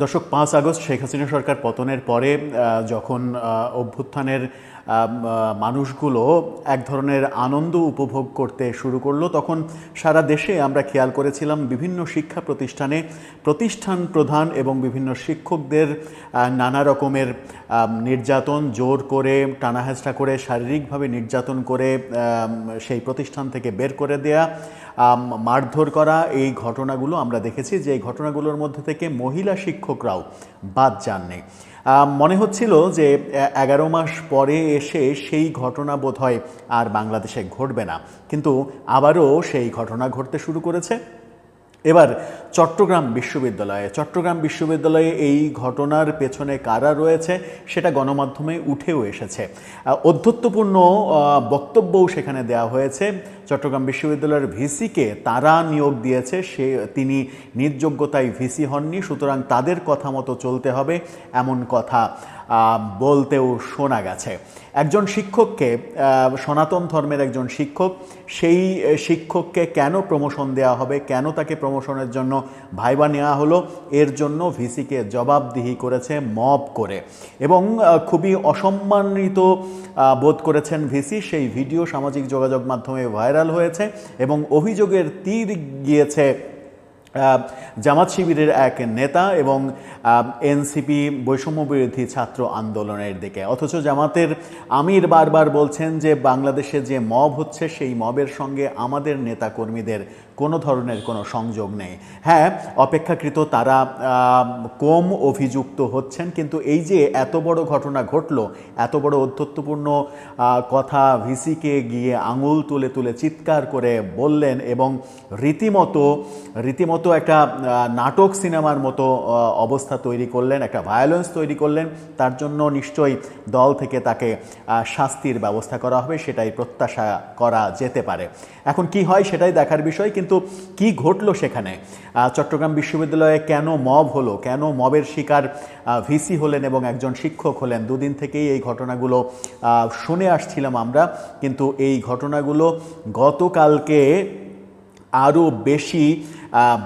দর্শক, ৫ আগস্ট শেখ হাসিনা সরকার পতনের পরে যখন অভ্যুত্থানের মানুষগুলো এক ধরনের আনন্দ উপভোগ করতে শুরু করলো, তখন সারা দেশে আমরা খেয়াল করেছিলাম বিভিন্ন শিক্ষা প্রতিষ্ঠানে প্রতিষ্ঠান প্রধান এবং বিভিন্ন শিক্ষকদের নানা রকমের নির্যাতন, জোর করে টানাহেঁচড়া করে, শারীরিকভাবে নির্যাতন করে সেই প্রতিষ্ঠান থেকে বের করে দেয়া, মারধর করা, এই ঘটনাগুলো আমরা দেখেছি। যে এই ঘটনাগুলোর মধ্যে থেকে মহিলা শিক্ষকরাও বাদ যাননি। মনে হচ্ছিল যে 11 মাস পরে এসে সেই ঘটনা বোধহয় আর বাংলাদেশে ঘটবে না, কিন্তু আবারও সেই ঘটনা ঘটতে শুরু করেছে। এবার চট্টগ্রাম বিশ্ববিদ্যালয়ে এই ঘটনার পেছনে কারা রয়েছে সেটা গণমাধ্যমে উঠেও এসেছে। অধ্যত্বপূর্ণ বক্তব্যও সেখানে দেওয়া হয়েছে। চট্টগ্রাম বিশ্ববিদ্যালয়ের ভিসিকে তারা নিয়োগ দিয়েছে, তিনি নিজ যোগ্যতায় ভিসি হননি, সুতরাং তাদের কথা মতো চলতে হবে, এমন কথা বলতেও শোনা গেছে। একজন শিক্ষককে, সনাতন ধর্মের একজন শিক্ষক, সেই শিক্ষককে কেন প্রমোশন দেওয়া হবে, কেন তাকে প্রমোশনের জন্য ভাইবা নেওয়া হলো, এর জন্য ভিসিকে জবাবদিহি করেছে মব করে, এবং খুবই অসম্মানিত বোধ করেছেন ভিসি। সেই ভিডিও সামাজিক যোগাযোগ মাধ্যমে ভাইরাল হয়েছে এবং অভিযোগের তীর গিয়েছে জামাত শিবিরের এক নেতা এবং এনসিপি বৈষম্য বিরোধী ছাত্র আন্দোলনের দিকে। অথচ জামাতের আমির বারবার বলছেন যে বাংলাদেশে যে মব হচ্ছে সেই মবের সঙ্গে আমাদের নেতাকর্মীদের কোনো ধরনের কোনো সংযোগ নেই। হ্যাঁ, অপেক্ষাকৃত তারা কম অভিযুক্ত হচ্ছেন, কিন্তু এই যে এত বড় ঘটনা ঘটলো, এত বড় অধ্যত্বপূর্ণ কথা ভিসিকে গিয়ে আঙুল তুলে তুলে চিৎকার করে বললেন এবং রীতিমতো একটা নাটক সিনেমার মতো অবস্থা তৈরি করলেন, একটা ভায়োলেন্স তৈরি করলেন। তার জন্য নিশ্চয়ই দল থেকে তাকে শাস্তির ব্যবস্থা করা হবে, সেটাই প্রত্যাশা করা যেতে পারে। এখন কি হয় সেটাই দেখার বিষয়। কিন্তু কি ঘটলো সেখানে? চট্টগ্রাম বিশ্ববিদ্যালয়ে কেন মব হলো, কেন মবের শিকার ভিসি হলেন এবং একজন শিক্ষক হলেন? দুদিন থেকেই এই ঘটনাগুলো শুনে আসছিলাম আমরা, কিন্তু এই ঘটনাগুলো গতকালকে আরও বেশি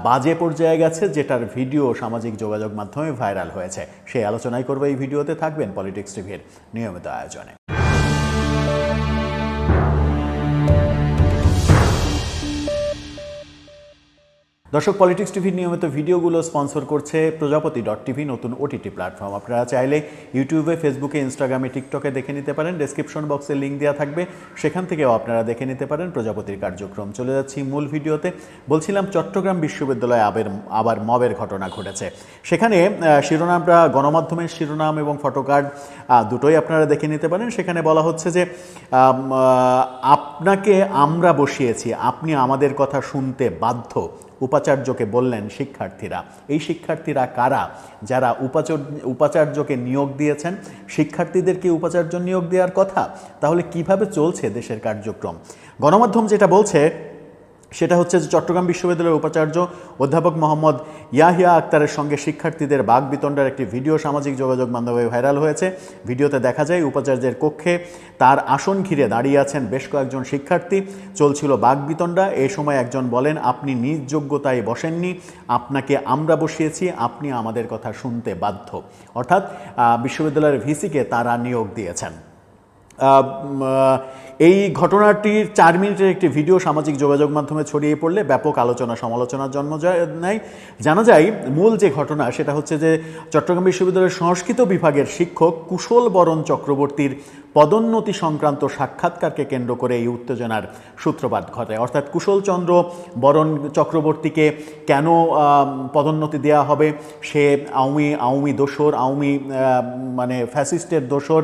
বাজে পর্যায়ে গেছে, যেটার ভিডিও সামাজিক যোগাযোগ মাধ্যমে ভাইরাল হয়েছে। সেই আলোচনাই করবো এই ভিডিওতে। থাকবেন পলিটিক্স টিভির নিয়মিত আয়োজনে। দর্শক, পলিটিক্স টিভির নিয়মিত ভিডিওগুলো স্পন্সর করছে প্রজাপতি.টিভি, নতুন ওটিটি প্ল্যাটফর্ম। আপনারা চাইলে ইউটিউবে, ফেসবুকে, ইনস্টাগ্রামে, টিকটকে দেখে নিতে পারেন। ডেসক্রিপশন বক্সে লিঙ্ক দেওয়া থাকবে, সেখান থেকেও আপনারা দেখে নিতে পারেন প্রজাপতির কার্যক্রম। চলে যাচ্ছি মূল ভিডিওতে। বলছিলাম চট্টগ্রাম বিশ্ববিদ্যালয়ে আবার মবের ঘটনা ঘটেছে। সেখানে শিরোনামটা, গণমাধ্যমের শিরোনাম এবং ফটোকার্ড দুটোই আপনারা দেখে নিতে পারেন। সেখানে বলা হচ্ছে যে আপনাকে আমরা বসিয়েছি, আপনি আমাদের কথা শুনতে বাধ্য, উপাচার্যকে বললেন শিক্ষার্থীরা। এই শিক্ষার্থীরা কারা? যারা উপাচার্যকে নিয়োগ দিয়েছেন। শিক্ষার্থীদেরকে উপাচার্য নিয়োগ দেওয়ার কথা? তাহলে কিভাবে চলছে দেশের কার্যক্রম? গণমাধ্যম যেটা বলছে সেটা হচ্ছে যে চট্টগ্রাম বিশ্ববিদ্যালয়ের উপাচার্য অধ্যাপক মোহাম্মদ ইয়াহিয়া আক্তারের সঙ্গে শিক্ষার্থীদের বাকবিতণ্ডার একটি ভিডিও সামাজিক যোগাযোগ মাধ্যমে ভাইরাল হয়েছে। ভিডিওতে দেখা যায় উপাচার্যের কক্ষে তার আসন ঘিরে দাঁড়িয়ে আছেন বেশ কয়েকজন শিক্ষার্থী। চলছিল বাকবিতণ্ডা। এই সময় একজন বলেন, আপনি নিজ যোগ্যতায় বসেননি, আপনাকে আমরা বসিয়েছি, আপনি আমাদের কথা শুনতে বাধ্য। অর্থাৎ বিশ্ববিদ্যালয়ের ভিসিকে তারা নিয়োগ দিয়েছেন। এই ঘটনাটির 4 মিনিটের একটি ভিডিও সামাজিক যোগাযোগ মাধ্যমে ছড়িয়ে পড়লে ব্যাপক আলোচনা সমালোচনার জন্ম নেয়। জানা যায় মূল যে ঘটনা সেটা হচ্ছে যে চট্টগ্রাম বিশ্ববিদ্যালয়ের সংস্কৃত বিভাগের শিক্ষক কুশল বরণ চক্রবর্তীর পদোন্নতি সংক্রান্ত সাক্ষাৎকারকে কেন্দ্র করে এই উত্তেজনার সূত্রপাত ঘটে। অর্থাৎ কুশলচন্দ্র বরণ চক্রবর্তীকে কেন পদোন্নতি দেওয়া হবে? সে আওয়ামী দোসর, মানে ফ্যাসিস্টের দোসর।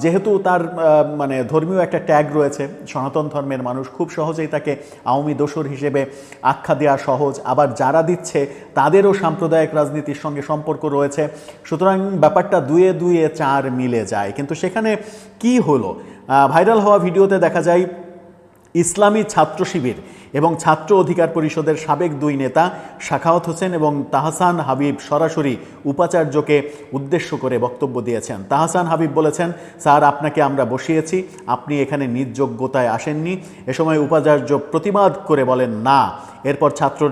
যেহেতু তার মানে ধর্মীয় একটা ট্যাগ রয়েছে, সনাতন ধর্মের মানুষ খুব সহজেই তাকে আওয়ামী দোসর হিসেবে আখ্যা দেওয়া সহজ। আবার যারা দিচ্ছে তাদেরও সাম্প্রদায়িক রাজনীতির সঙ্গে সম্পর্ক রয়েছে। সুতরাং ব্যাপারটা 2 2 4 মিলে যায়। কিন্তু সেখানে কি হলো? ভাইরাল হওয়া ভিডিওতে দেখা যায় ইসলামী ছাত্র শিবির এবং ছাত্র অধিকার পরিষদের সাবেক দুই নেতা সাখাওয়াত হোসেন এবং তাহসান হাবিব সরাসরি উপাচার্যকে উদ্দেশ্য করে বক্তব্য দিয়েছেন। তাহসান হাবিব বলেছেন, স্যার আপনাকে আমরা বসিয়েছি, আপনি এখানে নিজ যোগ্যতায় আসেননি। এ সময় উপাচার্য প্রতিবাদ করে বলেন না। এরপর ছাত্র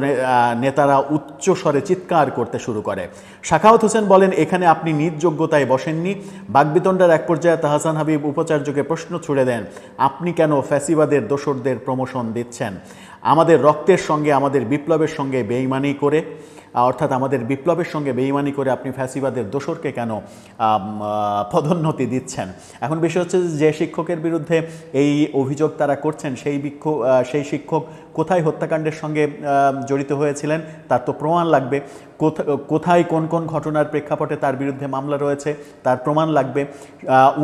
নেতারা উচ্চ স্বরে চিৎকার করতে শুরু করে। সাখাওয়াত হোসেন বলেন, এখানে আপনি নিজ যোগ্যতায় বসেননি। বাকবিতণ্ডার এক পর্যায়ে তাহসান হাবিব উপাচার্যকে প্রশ্ন ছুড়ে দেন, আপনি কেন ফ্যাসিবাদের দোসরদের প্রমোশন দিচ্ছেন? আমাদের রক্তের সঙ্গে, আমাদের বিপ্লবের সঙ্গে বেইমানি করে, অর্থাৎ আমাদের বিপ্লবের সঙ্গে বেইমানি করে আপনি ফ্যাসিবাদের দোসরকে কেন পদোন্নতি দিচ্ছেন? এখন বিষয় হচ্ছে যে শিক্ষকের বিরুদ্ধে এই অভিযোগ তারা করছেন, সেই শিক্ষক কোথায় হত্যাকাণ্ডের সঙ্গে জড়িত হয়েছিলেন তার তো প্রমাণ লাগবে। কোথায় কোন কোন ঘটনার প্রেক্ষাপটে তার বিরুদ্ধে মামলা রয়েছে তার প্রমাণ লাগবে।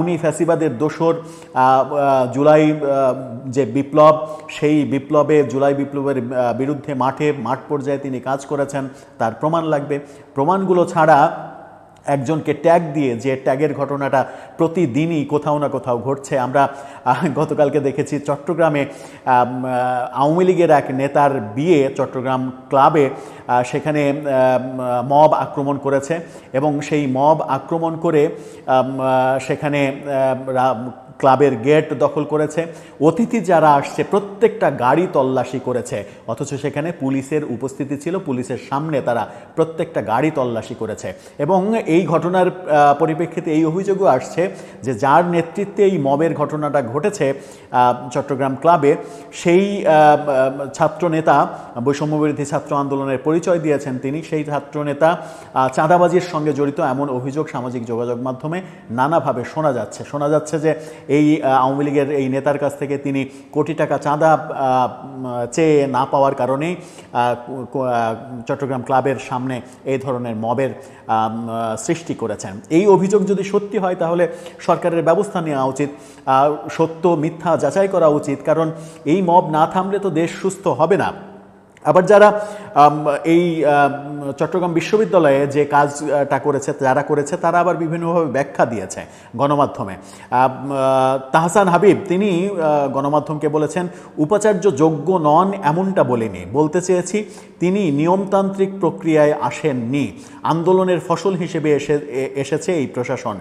উনি ফ্যাসিবাদের দোসর, জুলাই যে বিপ্লব, সেই বিপ্লবে জুলাই বিপ্লবের বিরুদ্ধে মাঠ পর্যায়ে তিনি কাজ করেছেন তার প্রমাণ লাগবে। প্রমাণগুলো ছাড়া একজনকে ট্যাগ দিয়ে, যে ট্যাগের ঘটনাটা প্রতিদিনই কোথাও না কোথাও ঘটছে। আমরা গতকালকে দেখেছি চট্টগ্রামে আওয়ামী লীগের এক নেতার বিয়ে চট্টগ্রাম ক্লাবে, সেখানে মব আক্রমণ করেছে এবং সেই মব আক্রমণ করে সেখানে ক্লাবের গেট দখল করেছে। অতিথি যারা আসছে প্রত্যেকটা গাড়ি তল্লাশি করেছে, অথচ সেখানে পুলিশের উপস্থিতি ছিল, পুলিশের সামনে তারা প্রত্যেকটা গাড়ি তল্লাশি করেছে। এবং এই ঘটনার পরিপ্রেক্ষিতে এই অভিযোগও আসছে যে যার নেতৃত্বে এই মবের ঘটনাটা ঘটেছে চট্টগ্রাম ক্লাবে, সেই ছাত্রনেতা, বৈষম্যবিরোধী ছাত্র আন্দোলনের পরিচয় দিয়েছেন তিনি, সেই ছাত্রনেতা চাঁদাবাজির সঙ্গে জড়িত, এমন অভিযোগ সামাজিক যোগাযোগ মাধ্যমে নানাভাবে শোনা যাচ্ছে যে এই আওয়ামী লীগের এই নেতার কাছ থেকে তিনি কোটি টাকা চাঁদা চেয়ে না পাওয়ার কারণেই চট্টগ্রাম ক্লাবের সামনে এই ধরনের মবের সৃষ্টি করেছেন। এই অভিযোগ যদি সত্যি হয় তাহলে সরকারের ব্যবস্থা নেওয়া উচিত, সত্য মিথ্যা যাচাই করা উচিত, কারণ এই মব না থামলে তো দেশ সুস্থ হবে না। আবার যারা এই চট্টগ্রাম বিশ্ববিদ্যালয়ে যে কাজটা করেছে, যারা করেছে তারা আবার বিভিন্নভাবে ব্যাখ্যা দিয়েছে গণমাধ্যমে। তাহসান হাবিব তিনি গণমাধ্যমকে বলেছেন, উপাচার্য যোগ্য নন এমনটা বলিনি, বলতে চেয়েছি তিনি নিয়মতান্ত্রিক প্রক্রিয়ায় আসেননি, আন্দোলনের ফসল হিসেবে এসেছে এই প্রশাসন।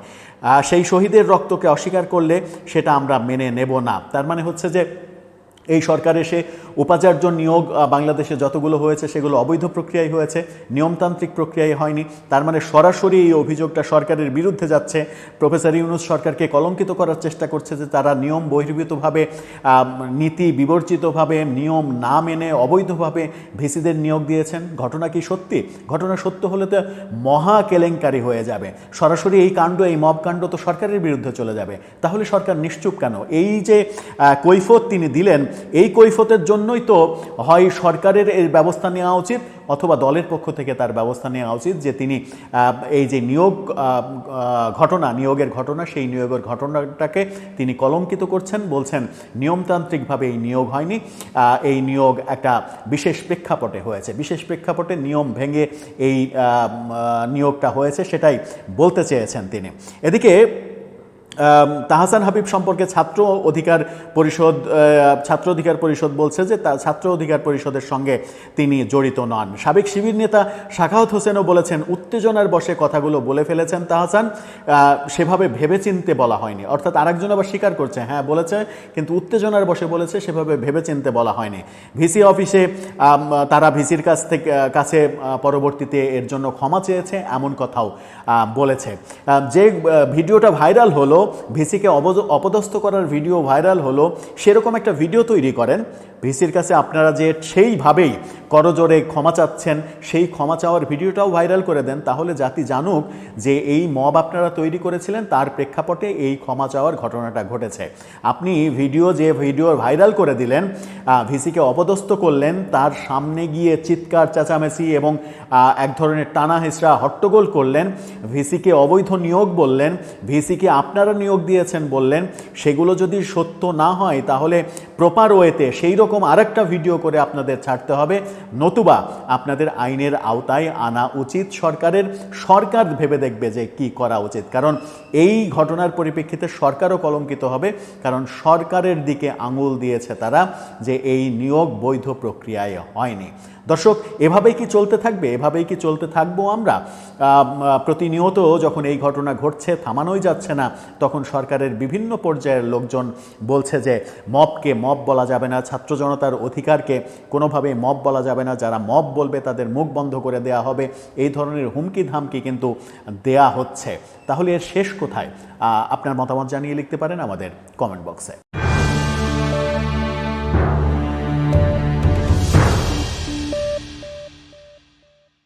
সেই শহীদের রক্তকে অস্বীকার করলে সেটা আমরা মেনে নেব না। তার মানে হচ্ছে যে এই সরকার এসে উপাচার্য নিয়োগ বাংলাদেশে যতগুলো হয়েছে সেগুলো অবৈধ প্রক্রিয়ায় হয়েছে, নিয়মতান্ত্রিক প্রক্রিয়ায় হয়নি। তার মানে সরাসরি এই অভিযোগটা সরকারের বিরুদ্ধে যাচ্ছে। প্রফেসর ইউনূস সরকারকে কলঙ্কিত করার চেষ্টা করছে যে তারা নিয়ম বহির্ভূতভাবে, নীতি বিবর্জিতভাবে, নিয়ম না মেনে অবৈধভাবে ভিসিদের নিয়োগ দিয়েছেন। ঘটনা কি সত্যি? ঘটনা সত্য হলে তো মহা কেলেঙ্কারি হয়ে যাবে। সরাসরি এই কাণ্ড, এই মব কাণ্ড তো সরকারের বিরুদ্ধে চলে যাবে। তাহলে সরকার নিশ্চুপ কেন? এই যে কৈফিয়ত তিনি দিলেন, এই কৈফিয়তের জন্যই তো হয় সরকারের এর ব্যবস্থা নেওয়া উচিত অথবা দলের পক্ষ থেকে তার ব্যবস্থা নেওয়া উচিত যে তিনি এই যে নিয়োগের ঘটনা, সেই নিয়োগের ঘটনাটাকে তিনি কলঙ্কিত করছেন, বলছেন নিয়মতান্ত্রিকভাবে এই নিয়োগ হয়নি, এই নিয়োগ একটা বিশেষ প্রেক্ষাপটে হয়েছে, বিশেষ প্রেক্ষাপটে নিয়ম ভেঙে এই নিয়োগটা হয়েছে, সেটাই বলতে চেয়েছেন তিনি। এদিকে তাহসান হাবিব সম্পর্কে ছাত্র অধিকার পরিষদ বলছে যে ছাত্র অধিকার পরিষদের সঙ্গে তিনি জড়িত নন। সাবেক শিবির নেতা সাখাওয়াত হোসেনও বলেছেন, উত্তেজনার বশে কথাগুলো বলে ফেলেছেন তাহসান, সেভাবে ভেবেচিন্তে বলা হয়নি। অর্থাৎ আরেকজন আবার স্বীকার করছে, হ্যাঁ বলেছে, কিন্তু উত্তেজনার বশে বলেছে, সেভাবে ভেবেচিন্তে বলা হয়নি। ভিসি অফিসে তারা ভিসির কাছে পরবর্তীতে এর জন্য ক্ষমা চেয়েছে, এমন কথাও বলেছে। যে ভিডিওটা ভাইরাল হলো, ভিসিকে অপদস্থ করার ভিডিও ভাইরাল হলো, সেরকম একটা ভিডিও তৈরি করেন ভিসির কাছে আপনারা, যে সেইভাবেই করজোরে ক্ষমা চাচ্ছেন, সেই ক্ষমা চাওয়ার ভিডিওটাও ভাইরাল করে দেন, তাহলে জাতি জানুক যে এই মব আপনারা তৈরি করেছিলেন, তার প্রেক্ষাপটে এই ক্ষমা চাওয়ার ঘটনাটা ঘটেছে। আপনি ভিডিও ভাইরাল করে দিলেন, ভিসিকে অপদস্থ করলেন, তার সামনে গিয়ে চিৎকার চেঁচামেচি এবং এক ধরনের টানা হেঁচড়া হট্টগোল করলেন, ভিসিকে অবৈধ নিয়োগ বললেন, ভিসিকে আপনারা নিয়োগ দিয়েছেন বললেন, সেগুলো যদি সত্য না হয় তাহলে প্রপার ওয়েতে সেই রকম আরেকটা ভিডিও করে আপনাদের ছাড়তে হবে, নতুবা আপনাদের আইনের আওতায় আনা উচিত সরকারের। সরকার ভেবে দেখবে যে কি করা উচিত, কারণ এই ঘটনার পরিপ্রেক্ষিতে সরকারও কলঙ্কিত হবে, কারণ সরকারের দিকে আঙুল দিয়েছে তারা যে এই নিয়োগ বৈধ প্রক্রিয়ায় হয়নি। দর্শক, এভাবেই কি চলতে থাকবে? এভাবেই কি চলতে থাকবো আমরা? প্রতিনিয়ত যখন এই ঘটনা ঘটছে, থামানোই যাচ্ছে না, তখন সরকারের বিভিন্ন পর্যায়ের লোকজন বলছে যে মবকে মব বলা যাবে না, ছাত্র জনতার অধিকারকে কোনোভাবেই মব বলা যাবে না, যারা মব বলবে তাদের মুখ বন্ধ করে দেয়া হবে, এই ধরনের হুমকি ধামকি কিন্তু দেয়া হচ্ছে। তাহলে এর শেষ কোথায়? আপনার মতামত জানিয়ে লিখতে পারেন আমাদের কমেন্ট বক্সে।